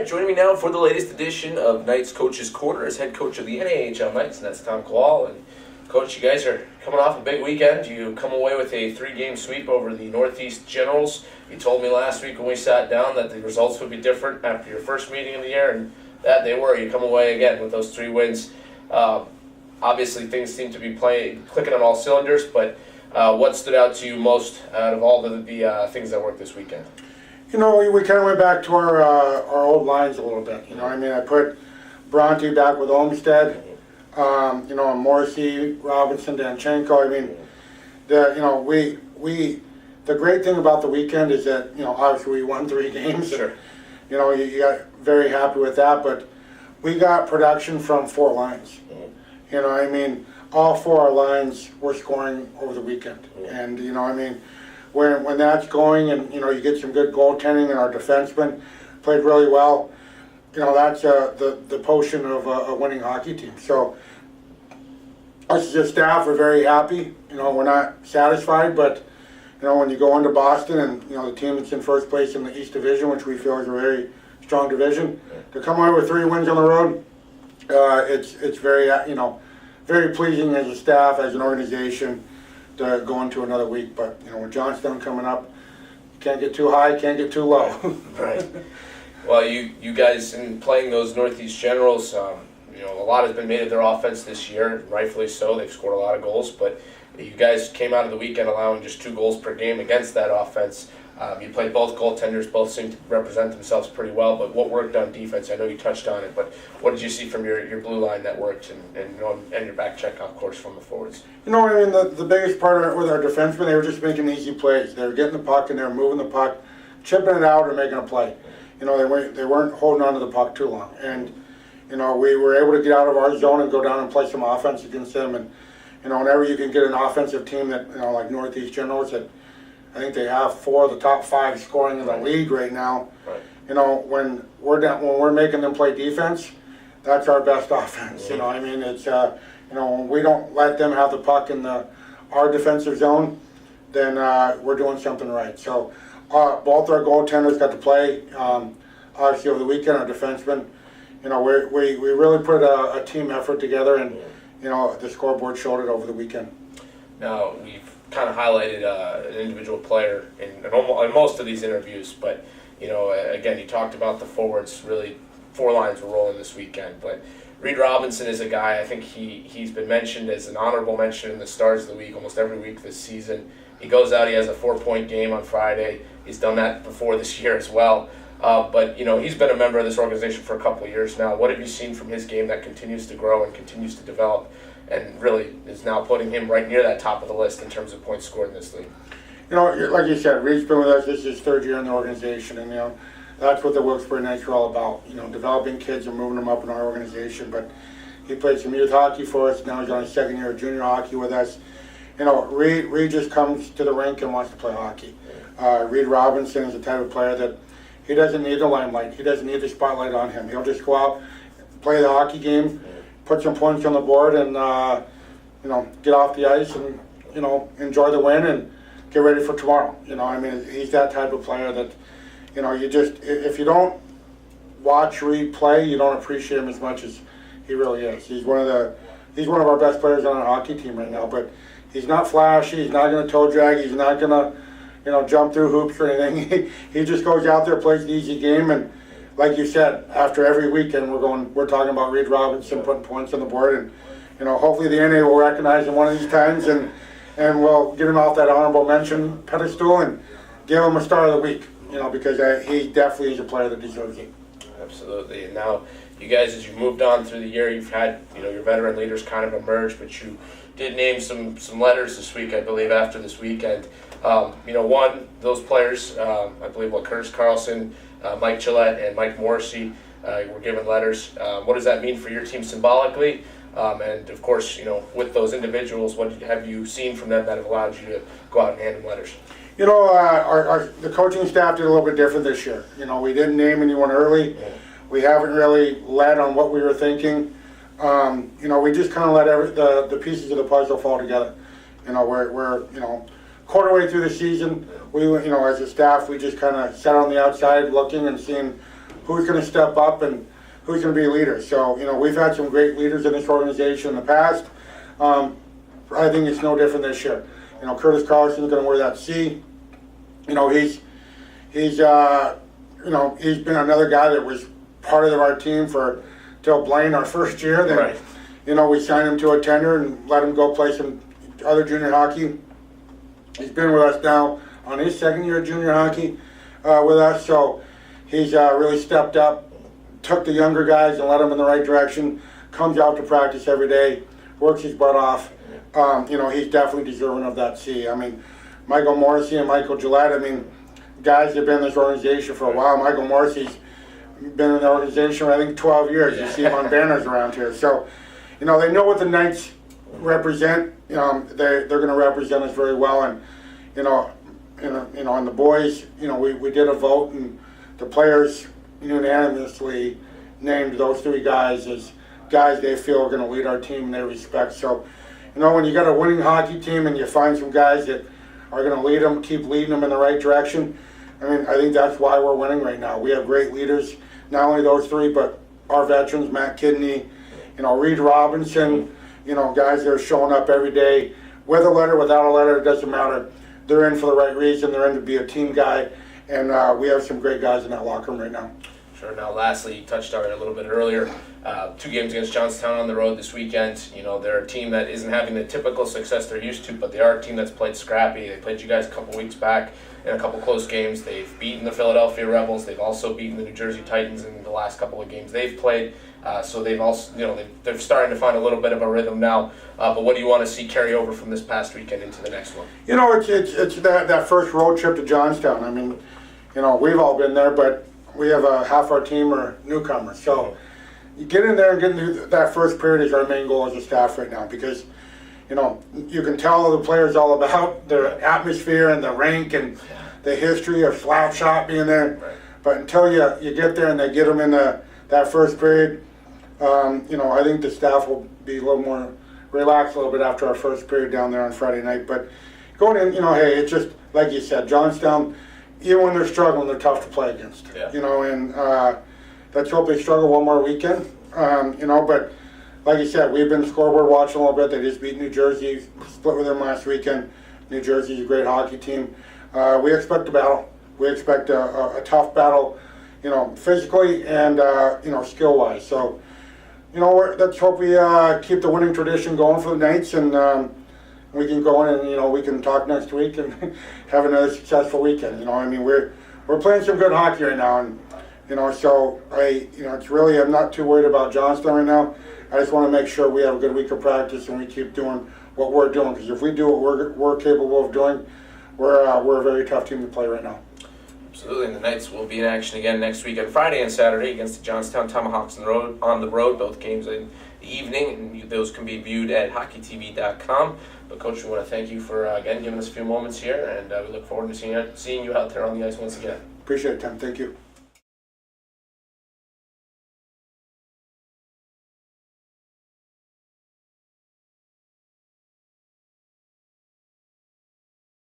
right, joining me now for the latest edition of Knights Coach's Corner is head coach of the NAHL Knights, and that's Tom Kowal. And Coach, you guys are coming off a big weekend. You come away with a 3-game sweep over the Northeast Generals. You told me last week when we sat down that the results would be different after your first meeting of the year, and that they were. You come away again with those 3 wins. Obviously, things seem to be clicking on all cylinders, but what stood out to you most out of all the things that worked this weekend? You know, we kind of went back to our old lines a little bit. You know, I mean, I put Bronte back with Olmsted. You know, Morrissey, Robinson, Danchenko. I mean, the great thing about the weekend is that, you know, obviously we won 3 games. Sure. You know, you got very happy with that, but we got production from 4 lines. You know, I mean, all 4 our lines were scoring over the weekend. And, you know, I mean, when that's going and, you know, you get some good goaltending and our defensemen played really well, you know, that's the potion of a winning hockey team. So us as a staff are very happy. You know, we're not satisfied, but, you know, when you go into Boston and, you know, the team that's in first place in the East Division, which we feel is a very strong division, to come away with 3 wins on the road, it's very, you know, very pleasing as a staff, as an organization, to go into another week. But, you know, with Johnstown coming up, you can't get too high, can't get too low. Right. Well, you guys, in playing those Northeast Generals, you know, a lot has been made of their offense this year, rightfully so. They've scored a lot of goals, but you guys came out of the weekend allowing just 2 goals per game against that offense. You played both goaltenders, both seemed to represent themselves pretty well, but what worked on defense? I know you touched on it, but what did you see from your blue line that worked, and your back check, of course, from the forwards? You know, I mean, the biggest part with our defensemen, they were just making easy plays. They were getting the puck and they were moving the puck, chipping it out or making a play. You know, they weren't holding on to the puck too long. And, you know, we were able to get out of our zone and go down and play some offense against them. And, you know, whenever you can get an offensive team that, you know, like Northeast Generals, that I think they have 4 of the top 5 scoring in the league right now. Right. You know, when we're making them play defense, that's our best offense. You know, I mean, it's you know, when we don't let them have the puck in our defensive zone, then we're doing something right. So both our goaltenders got to play. Obviously over the weekend, our defensemen, you know, we really put a team effort together, and you know, the scoreboard showed it over the weekend. Now, we've kind of highlighted an individual player in most of these interviews, but, you know, again, you talked about the forwards. Really, 4 lines were rolling this weekend, but Reed Robinson is a guy, I think he's been mentioned as an honorable mention in the Stars of the Week almost every week this season. He goes out, he has a 4-point game on Friday. He's done that before this year as well. But, you know, he's been a member of this organization for a couple of years now. What have you seen from his game that continues to grow and continues to develop, and really is now putting him right near that top of the list in terms of points scored in this league? You know, like you said, Reed's been with us. This is his 3rd year in the organization, and, you know, that's what the Wilkes-Barre Knights are all about. You know, developing kids and moving them up in our organization. But he played some youth hockey for us. Now he's on his 2nd year of junior hockey with us. You know, Reed just comes to the rink and wants to play hockey. Reed Robinson is the type of player that he doesn't need the limelight. He doesn't need the spotlight on him. He'll just go out, play the hockey game, put some points on the board, and you know, get off the ice and, you know, enjoy the win and get ready for tomorrow. You know, I mean, he's that type of player that, you know, you just, if you don't watch Reed play, you don't appreciate him as much as he really is. He's one of our best players on our hockey team right now. But he's not flashy. Talking going to toe drag. He's not going to, you know, jump through hoops or anything. He just goes out there, plays an easy game, and like you said, after every weekend we're talking about Reed Robinson putting points on the board, and, you know, hopefully the NA will recognize him one of these times, and we'll get him off that honorable mention pedestal and give him a star of the week, you know, because he definitely is a player that deserves it. Absolutely. And now, you guys, as you've moved on through the year, you've had, you know, your veteran leaders kind of emerge, but you did name some letters this week, I believe, after this weekend. You know, one, those players, I believe, Curtis Carlson, Mike Gillette, and Mike Morrissey were given letters. What does that mean for your team symbolically? And, of course, you know, with those individuals, what have you seen from them that have allowed you to go out and hand them letters? You know, the coaching staff did a little bit different this year. You know, we didn't name anyone early. We haven't really led on what we were thinking. You know, we just kind of let the pieces of the puzzle fall together. You know, we're you know, quarter way through the season. We, you know, as a staff, we just kind of sat on the outside looking and seeing who's going to step up and who's going to be leaders. So, we've had some great leaders in this organization in the past. I think it's no different this year. Curtis Carlson's going to wear that C. He's been another guy that was part of our team till Blaine our first year. Then, Right. We signed him to a tender and let him go play some other junior hockey. He's been with us now on his second year of junior hockey with us. So he's really stepped up, took the younger guys and led them in the right direction, comes out to practice every day, works his butt off. He's definitely deserving of that C. Michael Morrissey and Michael Gillette, guys that have been in this organization for a while. Michael Morrissey's been in the organization for, I think, 12 years. You see him on banners around here. So, they know what the Knights represent. They're going to represent us very well. And, and the boys, we did a vote, and the players unanimously named those three guys as guys they feel are going to lead our team and they respect. So, when you got a winning hockey team and you find some guys that are going to lead them, keep leading them in the right direction, I think that's why we're winning right now. We have great leaders, not only those three, but our veterans, Matt Kidney, Reed Robinson, guys that are showing up every day, with a letter, without a letter, it doesn't matter. They're in for the right reason. They're in to be a team guy, and we have some great guys in that locker room right now. Sure. Now, lastly, you touched on it a little bit earlier. 2 games against Johnstown on the road this weekend. They're a team that isn't having the typical success they're used to, but they are a team that's played scrappy. They played you guys a couple weeks back in a couple close games. They've beaten the Philadelphia Rebels. They've also beaten the New Jersey Titans in the last couple of games they've played. So they've also, they're starting to find a little bit of a rhythm now. But what do you want to see carry over from this past weekend into the next one? It's that first road trip to Johnstown. We've all been there, but we have half our team are newcomers. So you get in there and get into that first period is our main goal as a staff right now, because you can tell the players all about their atmosphere and the rink and the history of slap shot being there. Right. But until you get there and they get them in that first period, I think the staff will be a little more relaxed a little bit after our first period down there on Friday night. But going in, hey, it's just like you said, Johnstown, even when they're struggling, they're tough to play against. Yeah. And let's hope they struggle one more weekend. But like you said, we've been scoreboard watching a little bit. They just beat New Jersey, split with them last weekend. New Jersey's a great hockey team. We expect a battle. We expect a tough battle, physically and skill-wise. So, let's hope we keep the winning tradition going for the Knights, and we can go in and we can talk next week and have another successful weekend. We're playing some good hockey right now, and so it's really, I'm not too worried about Johnstown right now. I just want to make sure we have a good week of practice and we keep doing what we're doing, because if we do what we're capable of doing, we're a very tough team to play right now. Absolutely, and the Knights will be in action again next week on Friday and Saturday against the Johnstown Tomahawks on the road, both games in the evening, and those can be viewed at hockeytv.com. But Coach, we want to thank you for again giving us a few moments here, and we look forward to seeing you out there on the ice once again. Appreciate it, Tim. Thank you.